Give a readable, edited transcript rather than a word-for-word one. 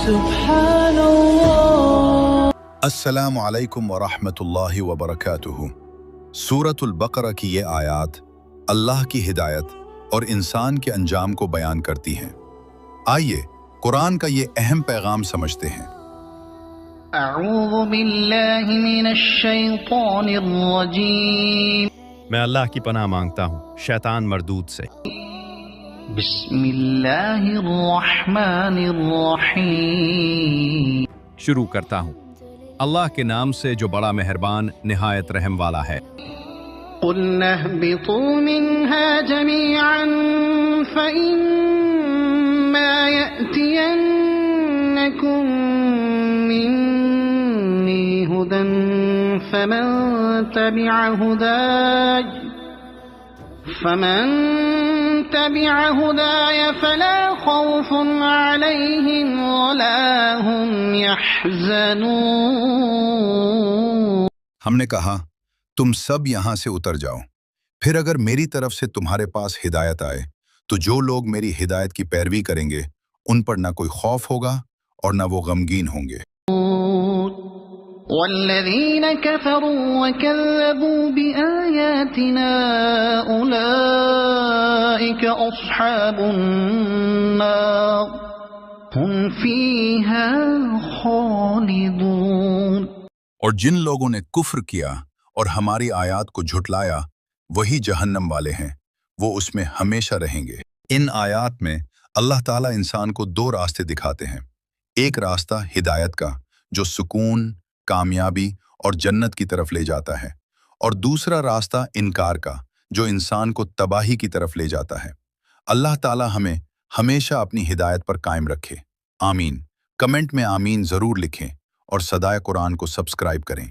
Subhanallah. السلام علیکم ورحمۃ اللہ وبرکاتہ۔ سورۃ البقرہ کی یہ آیات اللہ کی ہدایت اور انسان کے انجام کو بیان کرتی ہیں۔ آئیے قرآن کا یہ اہم پیغام سمجھتے ہیں۔ اعوذ باللہ من الشیطان الرجیم، میں اللہ کی پناہ مانگتا ہوں شیطان مردود سے۔ بسم اللہ الرحمن الرحیم، شروع کرتا ہوں اللہ کے نام سے جو بڑا مہربان نہایت رحم والا ہے۔ قلنا اهبطوا منها جميعا فإما يأتينكم مني هدى فمن تبع هداي فلا خوف عليهم ولا هم يحزنون۔ ہم نے کہا تم سب یہاں سے اتر جاؤ، پھر اگر میری طرف سے تمہارے پاس ہدایت آئے تو جو لوگ میری ہدایت کی پیروی کریں گے ان پر نہ کوئی خوف ہوگا اور نہ وہ غمگین ہوں گے۔ والذین کفروا وکذبوا بآیاتنا اولئک اصحاب النار هم فیہا خالدون۔ اور جن لوگوں نے کفر کیا اور ہماری آیات کو جھٹلایا وہی جہنم والے ہیں، وہ اس میں ہمیشہ رہیں گے۔ ان آیات میں اللہ تعالیٰ انسان کو دو راستے دکھاتے ہیں، ایک راستہ ہدایت کا جو سکون، کامیابی اور جنت کی طرف لے جاتا ہے، اور دوسرا راستہ انکار کا جو انسان کو تباہی کی طرف لے جاتا ہے۔ اللہ تعالیٰ ہمیں ہمیشہ اپنی ہدایت پر قائم رکھے، آمین۔ کمنٹ میں آمین ضرور لکھیں اور صدائے قرآن کو سبسکرائب کریں۔